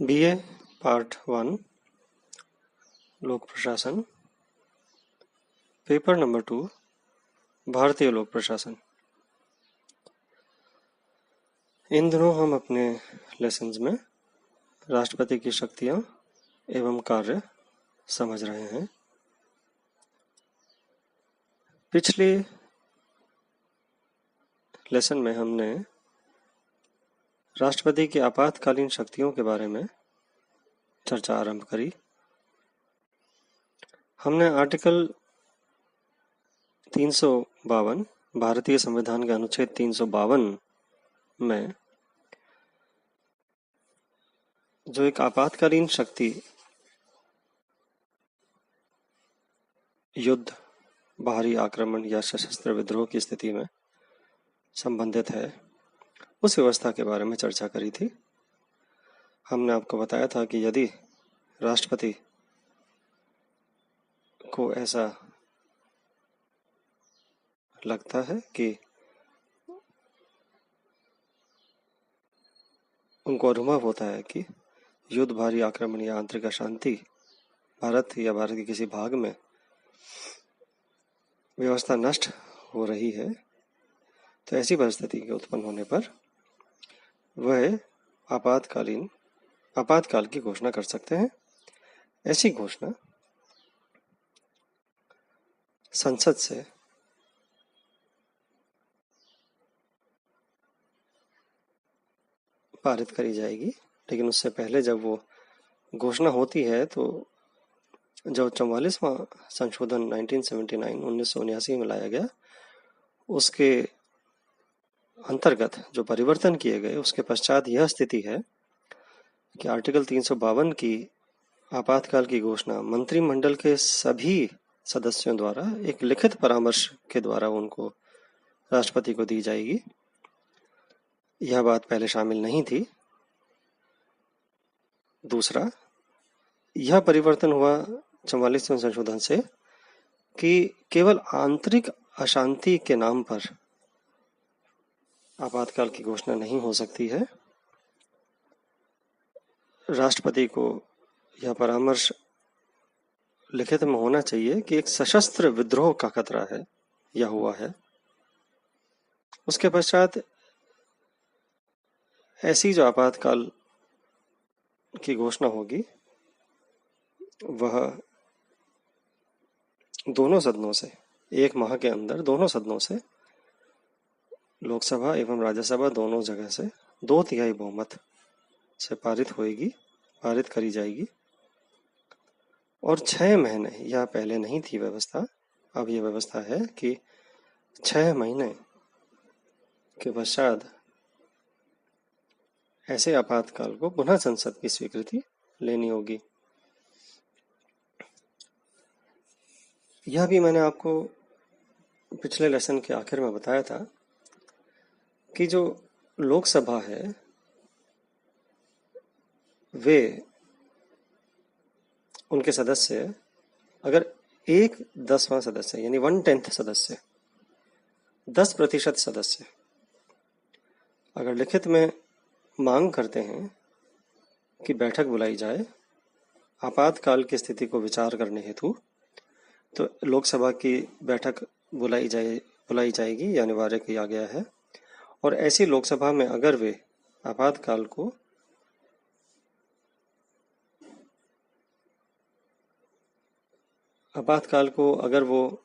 BA part 1 लोक प्रशासन paper number 2 भारतीय लोक प्रशासन। इन दिनों हम अपने लेसन्स में राष्ट्रपति की शक्तियां एवं कार्य समझ रहे हैं। पिछले लेसन में हमने राष्ट्रपति की आपातकालीन शक्तियों के बारे में चर्चा आरंभ करी। हमने आर्टिकल 352 भारतीय संविधान के अनुच्छेद 352 में जो एक आपातकालीन शक्ति युद्ध, बाहरी आक्रमण या सशस्त्र विद्रोह की स्थिति में संबंधित है, उस व्यवस्था के बारे में चर्चा करी थी। हमने आपको बताया था कि यदि राष्ट्रपति को ऐसा लगता है कि उनको अनुभव होता है कि युद्ध, भारी आक्रमण या आंतरिक अशांति भारत या भारत के किसी भाग में व्यवस्था नष्ट हो रही है, तो ऐसी परिस्थिति के उत्पन्न होने पर वह आपातकाल की घोषणा कर सकते हैं। ऐसी घोषणा संसद से पारित करी जाएगी, लेकिन उससे पहले जब वो घोषणा होती है तो जो 44वां संशोधन 1979 में लाया गया, उसके अंतर्गत जो परिवर्तन किए गए, उसके पश्चात यह स्थिति है कि आर्टिकल 352 की आपातकाल की घोषणा मंत्रिमंडल के सभी सदस्यों द्वारा एक लिखित परामर्श के द्वारा उनको राष्ट्रपति को दी जाएगी। यह बात पहले शामिल नहीं थी। दूसरा, यह परिवर्तन हुआ 44वें संशोधन से कि केवल आंतरिक अशांति के नाम पर आपातकाल की घोषणा नहीं हो सकती है। राष्ट्रपति को यह परामर्श लिखित में होना चाहिए कि एक सशस्त्र विद्रोह का खतरा है या हुआ है। उसके पश्चात ऐसी जो आपातकाल की घोषणा होगी वह दोनों सदनों से, एक माह के अंदर दोनों सदनों से, लोकसभा एवं राज्यसभा दोनों जगह से 2/3 बहुमत से पारित करी जाएगी। और 6 महीने, यह पहले नहीं थी व्यवस्था, अब यह व्यवस्था है कि 6 महीने के पश्चात ऐसे आपातकाल को पुनः संसद की स्वीकृति लेनी होगी। यह भी मैंने आपको पिछले लेसन के आखिर में बताया था कि जो लोकसभा है वे, उनके सदस्य अगर 1/10वां सदस्य यानी 1/10 सदस्य, 10% सदस्य अगर लिखित में मांग करते हैं कि बैठक बुलाई जाए आपातकाल की स्थिति को विचार करने हेतु, तो लोकसभा की बैठक बुलाई जाएगी या अनिवार्य किया गया है। और ऐसी लोकसभा में अगर वे आपातकाल को अगर वो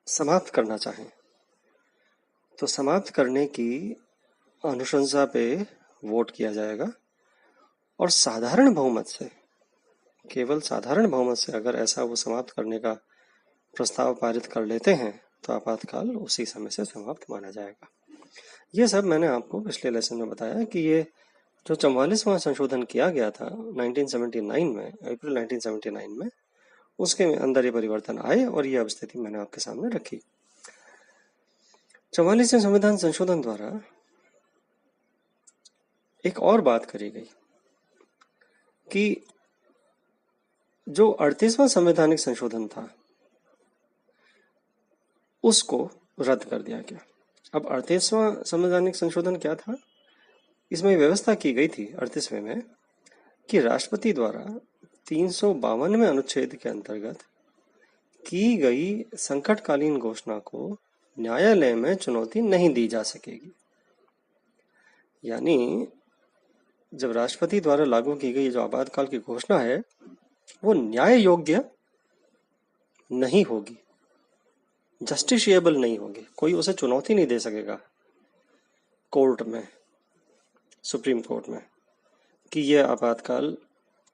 समाप्त करना चाहें तो समाप्त करने की अनुशंसा पे वोट किया जाएगा। और साधारण बहुमत से, केवल साधारण बहुमत से अगर ऐसा वो समाप्त करने का प्रस्ताव पारित कर लेते हैं तो आपातकाल उसी समय से समाप्त माना जाएगा। ये सब मैंने आपको पिछले लेसन में बताया कि ये जो 44वां संशोधन किया गया था 1979 में, अप्रैल 1979 में, उसके अंदर ये परिवर्तन आए और ये अब स्थिति मैंने आपके सामने रखी। 44वें संविधान संशोधन द्वारा एक और बात करी गई कि जो 38वां संवैधानिक संशोधन था उसको रद्द कर दिया गया। अब 38वां संवैधानिक संशोधन क्या था? इसमें व्यवस्था की गई थी 38वें में कि राष्ट्रपति द्वारा 352वें अनुच्छेद के अंतर्गत की गई संकटकालीन घोषणा को न्यायालय में चुनौती नहीं दी जा सकेगी। यानी जब राष्ट्रपति द्वारा लागू की गई जो आपातकाल की घोषणा है वो न्याय योग्य नहीं होगी, जस्टिशिएबल नहीं होगी, कोई उसे चुनौती नहीं दे सकेगा कोर्ट में, सुप्रीम कोर्ट में, कि यह आपातकाल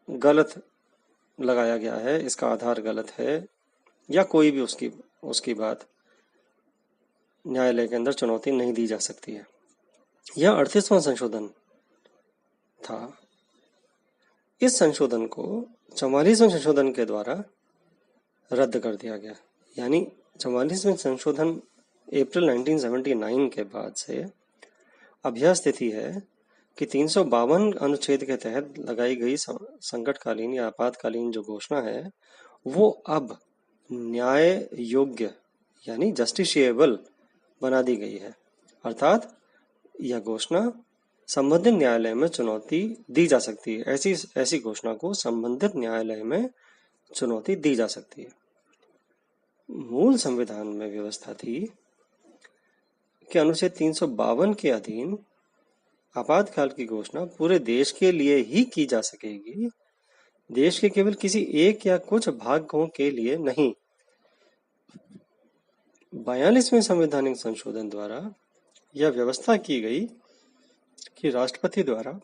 गलत लगाया गया है, इसका आधार गलत है, या कोई भी उसकी बात न्यायालय के अंदर चुनौती नहीं दी जा सकती है। यह 38वां संशोधन था। इस संशोधन को 44वें संशोधन के द्वारा रद्द कर दिया गया। यानी 44वें संशोधन अप्रैल 1979 के बाद से अब यह स्थिति है कि 352 अनुच्छेद के तहत लगाई गई संकटकालीन या आपातकालीन जो घोषणा है वो अब न्याय योग्य यानी जस्टिशिएबल बना दी गई है। अर्थात यह घोषणा संबंधित न्यायालय में चुनौती दी जा सकती है। ऐसी घोषणा को संबंधित न्यायालय में चुनौती दी जा सकती है। मूल संविधान में व्यवस्था थी कि अनुच्छेद 352 के अधीन आपातकाल की घोषणा पूरे देश के लिए ही की जा सकेगी, देश के केवल किसी एक या कुछ भागों के लिए नहीं। 42वें संवैधानिक संशोधन द्वारा यह व्यवस्था की गई कि राष्ट्रपति द्वारा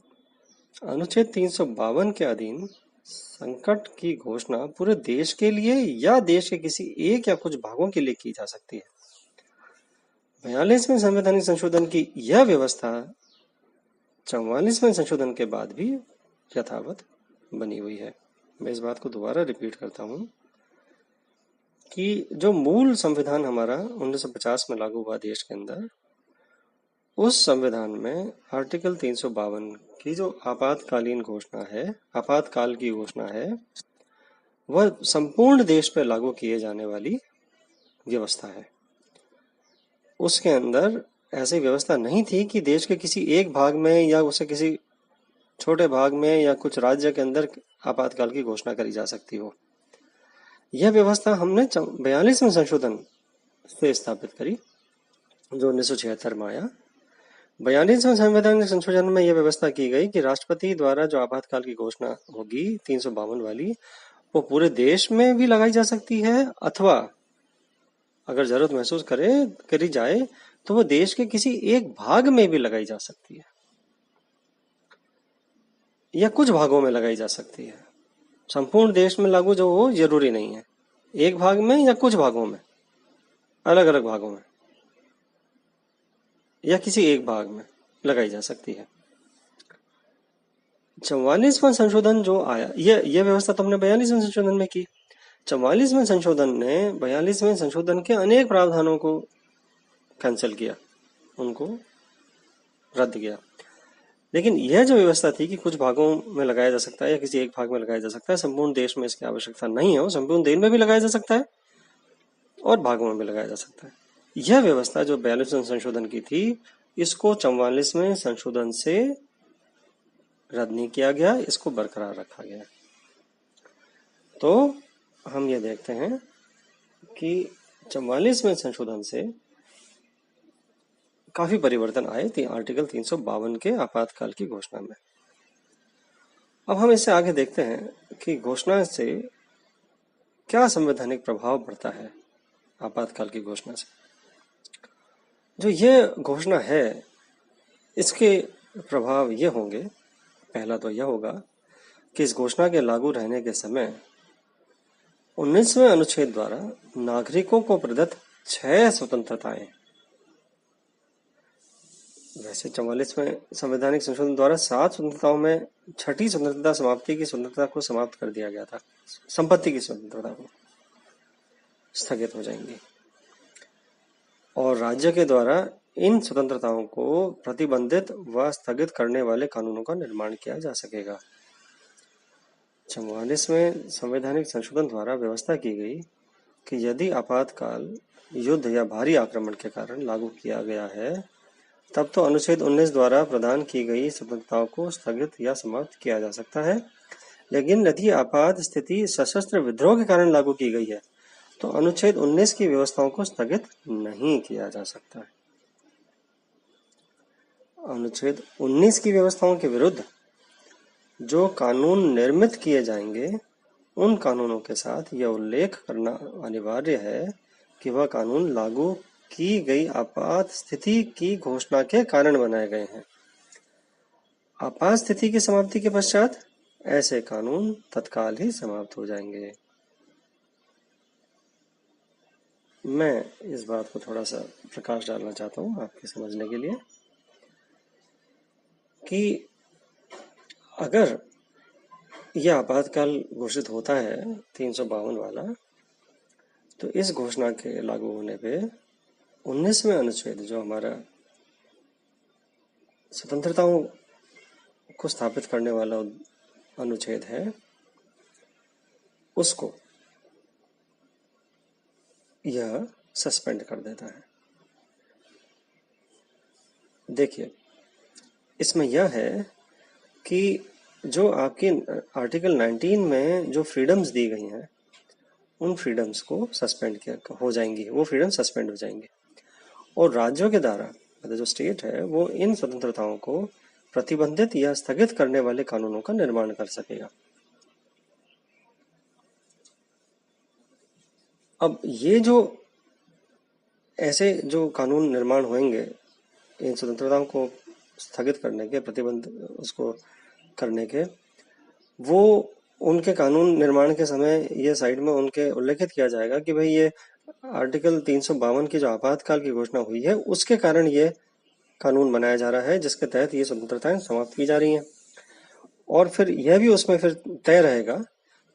अनुच्छेद 352 के अधीन संकट की घोषणा पूरे देश के लिए या देश के किसी एक या कुछ भागों के लिए की जा सकती है। 42वें संवैधानिक संशोधन की यह व्यवस्था 44वें संशोधन के बाद भी यथावत बनी हुई है। मैं इस बात को दोबारा रिपीट करता हूं कि जो मूल संविधान हमारा 1950 में लागू हुआ देश के अंदर, उस संविधान में आर्टिकल 352 की जो आपातकालीन घोषणा है, आपातकाल की घोषणा है, वह संपूर्ण देश पर लागू किए जाने वाली व्यवस्था है। उसके अंदर ऐसी व्यवस्था नहीं थी कि देश के किसी एक भाग में या उसे किसी छोटे भाग में या कुछ राज्य के अंदर आपातकाल की घोषणा करी जा सकती हो। यह व्यवस्था हमने 42वें संशोधन से स्थापित करी जो 1976 में आया। 42वें संवैधानिक संशोधन में यह व्यवस्था की गई कि राष्ट्रपति द्वारा जो आपातकाल की घोषणा होगी 352 वाली, वो पूरे देश में भी लगाई जा सकती है, अथवा अगर जरूरत महसूस करी जाए तो वो देश के किसी एक भाग में भी लगाई जा सकती है या कुछ भागों में लगाई जा सकती है। संपूर्ण देश में लागू जो हो जरूरी नहीं है, एक भाग में या कुछ भागों में, अलग अलग भागों में या किसी एक भाग में लगाई जा सकती है। 44वां संशोधन जो आया, यह व्यवस्था तो हमने 42वें संशोधन में की। 44वें संशोधन ने 42वें संशोधन के अनेक प्रावधानों को कैंसिल किया, उनको रद्द किया। लेकिन यह जो व्यवस्था थी कि कुछ भागों में लगाया जा सकता है या किसी एक भाग में लगाया जा सकता है, संपूर्ण देश में इसकी आवश्यकता नहीं है, वो संपूर्ण देश में भी लगाया जा सकता है और भागों में भी लगाया जा सकता है। यह व्यवस्था जो 42वें संशोधन की थी, इसको 44वें संशोधन से रद्द नहीं किया गया, इसको बरकरार रखा गया। तो हम ये देखते हैं कि 44वें संशोधन से काफी परिवर्तन आए थी आर्टिकल 352 के आपातकाल की घोषणा में। अब हम इससे आगे देखते हैं कि घोषणा से क्या संवैधानिक प्रभाव पड़ता है। आपातकाल की घोषणा से जो ये घोषणा है, इसके प्रभाव ये होंगे। पहला तो यह होगा कि इस घोषणा के लागू रहने के समय 19वें अनुच्छेद द्वारा नागरिकों को प्रदत्त 6 स्वतंत्रताएं, वैसे 44वें संवैधानिक संशोधन द्वारा 7 स्वतंत्रताओं में छठी स्वतंत्रता समाप्ति की स्वतंत्रता को समाप्त कर दिया गया था। संपत्ति की स्वतंत्रता को स्थगित हो जाएंगी और राज्य के द्वारा इन स्वतंत्रताओं को प्रतिबंधित व स्थगित करने वाले कानूनों का निर्माण किया जा सकेगा। 44वें संवैधानिक संशोधन द्वारा व्यवस्था की गई कि यदि आपातकाल युद्ध या भारी आक्रमण के कारण लागू किया गया है तब तो अनुच्छेद 19 द्वारा प्रदान की गई स्वतंत्रताओं को स्थगित या समाप्त किया जा सकता है। लेकिन यदि आपात स्थिति सशस्त्र विद्रोह के कारण लागू की गई है तो अनुच्छेद 19 की व्यवस्थाओं को स्थगित नहीं किया जा सकता है। अनुच्छेद 19 की व्यवस्थाओं के विरुद्ध जो कानून निर्मित किए जाएंगे उन कानूनों के साथ यह उल्लेख करना अनिवार्य है कि वह कानून लागू की गई आपात स्थिति की घोषणा के कारण बनाए गए हैं। आपात स्थिति की समाप्ति के पश्चात ऐसे कानून तत्काल ही समाप्त हो जाएंगे। मैं इस बात को थोड़ा सा प्रकाश डालना चाहता हूँ आपके समझने के लिए कि अगर यह आपातकाल घोषित होता है 352 वाला, तो इस घोषणा के लागू होने पे 19वें अनुच्छेद जो हमारा स्वतंत्रताओं को स्थापित करने वाला अनुच्छेद है उसको यह सस्पेंड कर देता है। देखिए, इसमें यह है कि जो आपकी आर्टिकल 19 में जो फ्रीडम्स दी गई हैं उन फ्रीडम्स को सस्पेंड किया हो जाएंगी, वो फ्रीडम सस्पेंड हो जाएंगे और राज्यों के द्वारा मतलब जो स्टेट है वो इन स्वतंत्रताओं को प्रतिबंधित या स्थगित करने वाले कानूनों का निर्माण कर सकेगा। अब ये जो ऐसे जो कानून निर्माण होंगे इन स्वतंत्रताओं को स्थगित करने के, प्रतिबंध उसको करने के, वो उनके कानून निर्माण के समय ये साइड में उनके उल्लेखित किया जाएगा कि भाई ये आर्टिकल 352 की जो आपातकाल की घोषणा हुई है उसके कारण ये कानून बनाया जा रहा है जिसके तहत ये स्वतंत्रताएं समाप्त की जा रही हैं। और फिर यह भी उसमें फिर तय रहेगा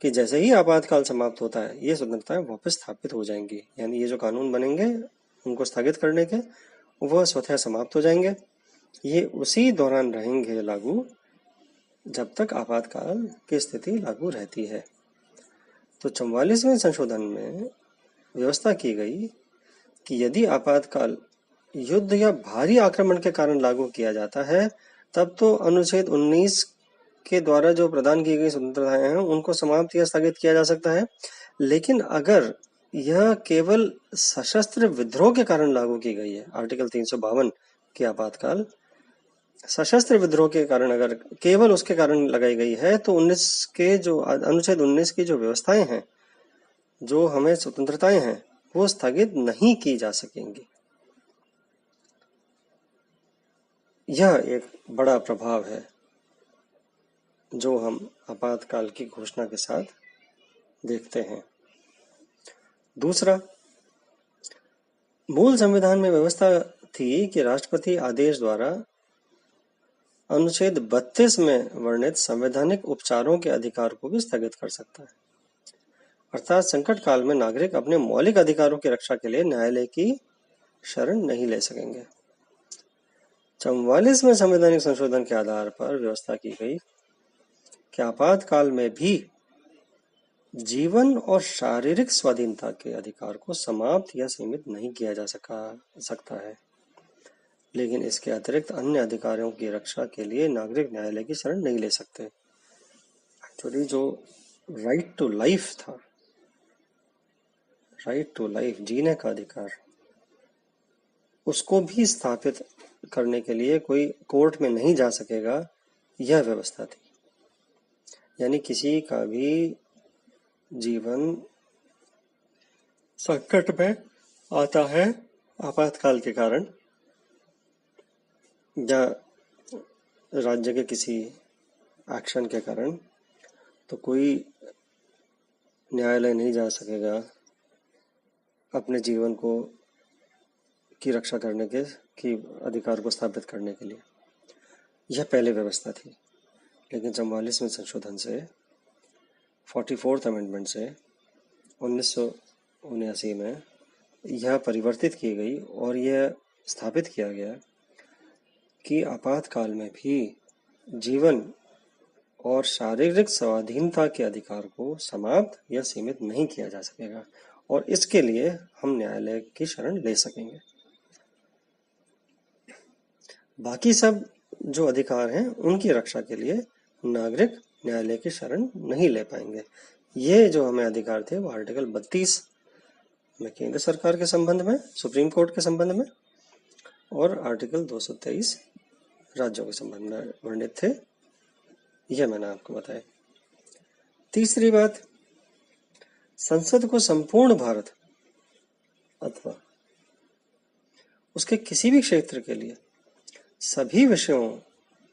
कि जैसे ही आपातकाल समाप्त होता है ये स्वतंत्रताएं वापस स्थापित हो जाएंगी, यानी ये जो कानून बनेंगे उनको स्थगित करने के वह स्वतः समाप्त हो जाएंगे। ये उसी दौरान रहेंगे लागू जब तक आपातकाल की स्थिति लागू रहती है। तो 44वें संशोधन में व्यवस्था की गई कि यदि आपातकाल युद्ध या भारी आक्रमण के कारण लागू किया जाता है तब तो अनुच्छेद 19 के द्वारा जो प्रदान की गई स्वतंत्रताएं हैं उनको समाप्त या स्थगित किया जा सकता है। लेकिन अगर यह केवल सशस्त्र विद्रोह के कारण लागू की गई है, आर्टिकल 352 की आपातकाल सशस्त्र विद्रोह के कारण अगर केवल उसके कारण लगाई गई है तो 19 के जो अनुच्छेद 19 की जो व्यवस्थाएं हैं, जो हमें स्वतंत्रताएं हैं, वो स्थगित नहीं की जा सकेंगी। यह एक बड़ा प्रभाव है जो हम आपातकाल की घोषणा के साथ देखते हैं। दूसरा, मूल संविधान में व्यवस्था थी कि राष्ट्रपति आदेश द्वारा अनुच्छेद 32 में वर्णित संवैधानिक उपचारों के अधिकार को भी स्थगित कर सकता है। अर्थात संकट काल में नागरिक अपने मौलिक अधिकारों की रक्षा के लिए न्यायालय की शरण नहीं ले सकेंगे। 44वें संवैधानिक संशोधन के आधार पर व्यवस्था की गई कि आपातकाल में भी जीवन और शारीरिक स्वाधीनता के अधिकार को समाप्त या सीमित नहीं किया जा सकता है, लेकिन इसके अतिरिक्त अन्य अधिकारों की रक्षा के लिए नागरिक न्यायालय की शरण नहीं ले सकते। एक्चुअली जो राइट टू लाइफ था, राइट टू लाइफ, जीने का अधिकार, उसको भी स्थापित करने के लिए कोई कोर्ट में नहीं जा सकेगा, यह व्यवस्था थी। यानी किसी का भी जीवन संकट में आता है आपातकाल के कारण या राज्य के किसी एक्शन के कारण, तो कोई न्यायालय नहीं जा सकेगा अपने जीवन को की रक्षा करने के की अधिकार को स्थापित करने के लिए। यह पहले व्यवस्था थी, लेकिन 44वें संशोधन से 44th अमेंडमेंट से 1979 में यह परिवर्तित की गई और यह स्थापित किया गया कि आपातकाल में भी जीवन और शारीरिक स्वाधीनता के अधिकार को समाप्त या सीमित नहीं किया जा सकेगा और इसके लिए हम न्यायालय की शरण ले सकेंगे। बाकी सब जो अधिकार हैं उनकी रक्षा के लिए नागरिक न्यायालय की शरण नहीं ले पाएंगे। ये जो हमें अधिकार थे वो आर्टिकल 32 में केंद्र सरकार के संबंध में, सुप्रीम कोर्ट के संबंध में, और आर्टिकल 223 राज्यों के संबंध में वर्णित थे। यह मैंने आपको बताया। तीसरी बात, संसद को संपूर्ण भारत अथवा उसके किसी भी क्षेत्र के लिए सभी विषयों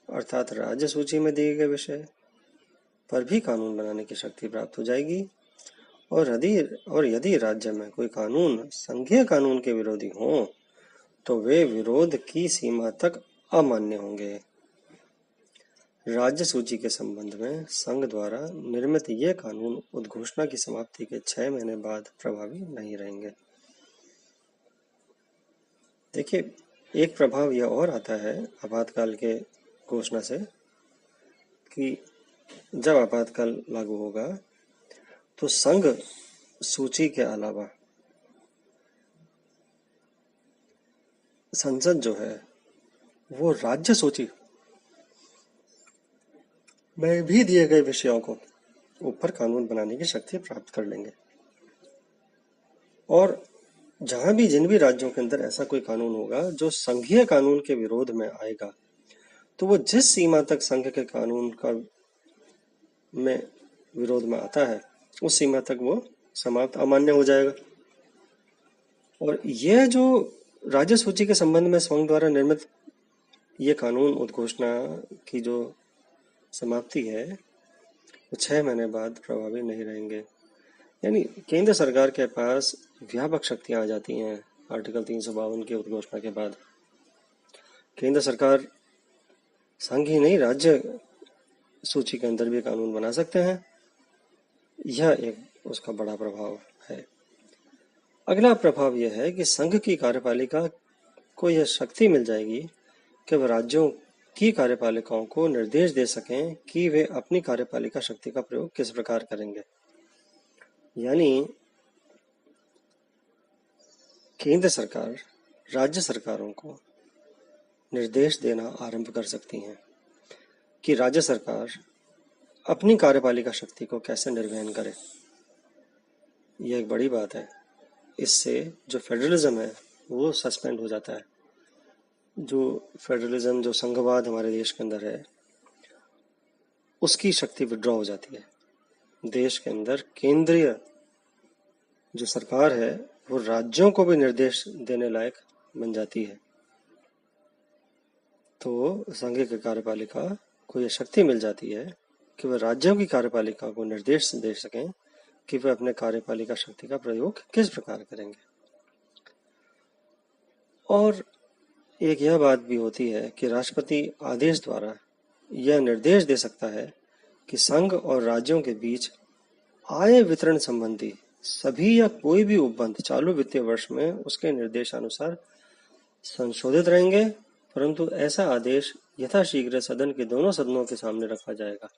अर्थात राज्य सूची में दिए गए विषय पर भी कानून बनाने की शक्ति प्राप्त हो जाएगी। और यदि राज्य में कोई कानून संघीय कानून के विरोधी हो तो वे विरोध की सीमा तक अमान्य होंगे। राज्य सूची के संबंध में संघ द्वारा निर्मित ये कानून उद्घोषणा की समाप्ति के 6 महीने बाद प्रभावी नहीं रहेंगे। देखिए, एक प्रभाव यह और आता है आपातकाल के घोषणा से कि जब आपातकाल लागू होगा तो संघ सूची के अलावा संसद जो है वो राज्य सूची में भी दिए गए विषयों को ऊपर कानून बनाने की शक्ति प्राप्त कर लेंगे। और जहां भी जिन भी राज्यों के अंदर ऐसा कोई कानून होगा जो संघीय कानून के विरोध में आएगा तो वो जिस सीमा तक संघ के कानून का में विरोध में आता है उस सीमा तक वो समाप्त अमान्य हो जाएगा। और यह जो राज्य सूची के संबंध में संघ द्वारा निर्मित ये कानून उद्घोषणा की जो समाप्ति है वो 6 महीने बाद प्रभावी नहीं रहेंगे। यानी केंद्र सरकार के पास व्यापक शक्तियां आ जाती हैं। आर्टिकल 352 की उद्घोषणा के बाद केंद्र सरकार संघ ही नहीं राज्य सूची के अंदर भी कानून बना सकते हैं। यह एक उसका बड़ा प्रभाव है। अगला प्रभाव यह है कि संघ की कार्यपालिका को यह शक्ति मिल जाएगी कि वह राज्यों की कार्यपालिकाओं को निर्देश दे सकें कि वे अपनी कार्यपालिका शक्ति का प्रयोग किस प्रकार करेंगे। यानी केंद्र सरकार राज्य सरकारों को निर्देश देना आरंभ कर सकती हैं कि राज्य सरकार अपनी कार्यपालिका शक्ति को कैसे निर्वहन करे। यह एक बड़ी बात है। इससे जो फेडरलिज्म है वो सस्पेंड हो जाता है। जो फेडरलिज्म, जो संघवाद हमारे देश के अंदर है उसकी शक्ति विड्रॉ हो जाती है। देश के अंदर केंद्रीय जो सरकार है वो राज्यों को भी निर्देश देने लायक बन जाती है। तो संघीय कार्यपालिका को यह शक्ति मिल जाती है कि वह राज्यों की कार्यपालिका को निर्देश दे सकें कि वे अपने कार्यपालिका शक्ति का प्रयोग किस प्रकार करेंगे। और एक यह बात भी होती है कि राष्ट्रपति आदेश द्वारा यह निर्देश दे सकता है कि संघ और राज्यों के बीच आय वितरण संबंधी सभी या कोई भी उपबंध चालू वित्तीय वर्ष में उसके निर्देशानुसार संशोधित रहेंगे, परंतु ऐसा आदेश यथाशीघ्र सदन के दोनों सदनों के सामने रखा जाएगा।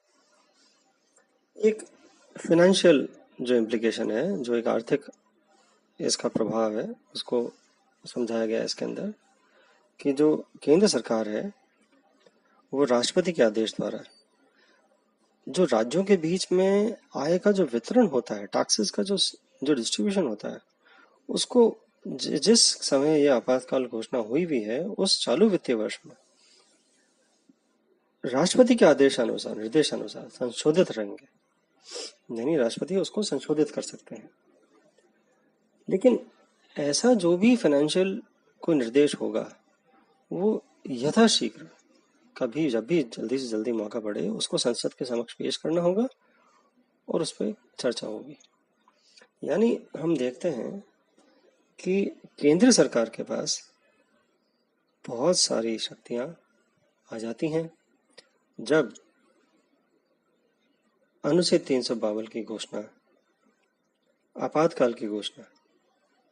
एक फाइनेंशियल जो इम्प्लीकेशन है, जो एक आर्थिक इसका प्रभाव है, उसको समझाया गया इसके अंदर कि जो केंद्र सरकार है वो राष्ट्रपति के आदेश द्वारा जो राज्यों के बीच में आय का जो वितरण होता है, टैक्सेस का जो डिस्ट्रीब्यूशन होता है, उसको जिस समय यह आपातकाल घोषणा हुई भी है उस चालू वित्तीय वर्ष में राष्ट्रपति के आदेशानुसार, निर्देशानुसार संशोधित रहेंगे। यानी राष्ट्रपति उसको संशोधित कर सकते हैं। लेकिन ऐसा जो भी फाइनेंशियल कोई निर्देश होगा वो यथाशीघ्र कभी जब भी जल्दी से जल्दी मौका पड़े उसको संसद के समक्ष पेश करना होगा और उस पर चर्चा होगी। यानी हम देखते हैं कि केंद्र सरकार के पास बहुत सारी शक्तियां आ जाती हैं जब अनुच्छेद 352 की घोषणा, आपातकाल की घोषणा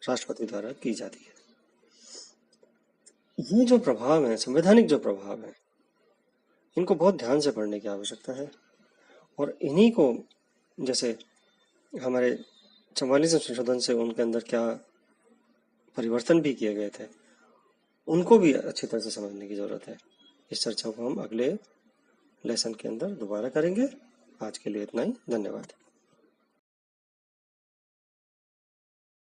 राष्ट्रपति द्वारा की जाती है। ये जो प्रभाव है, संवैधानिक जो प्रभाव है, इनको बहुत ध्यान से पढ़ने की आवश्यकता है। और इन्हीं को जैसे हमारे 44वें संशोधन से उनके अंदर क्या परिवर्तन भी किए गए थे उनको भी अच्छी तरह से समझने की ज़रूरत है। इस चर्चा को हम अगले लेसन के अंदर दोबारा करेंगे। आज के लिए इतना ही। धन्यवाद।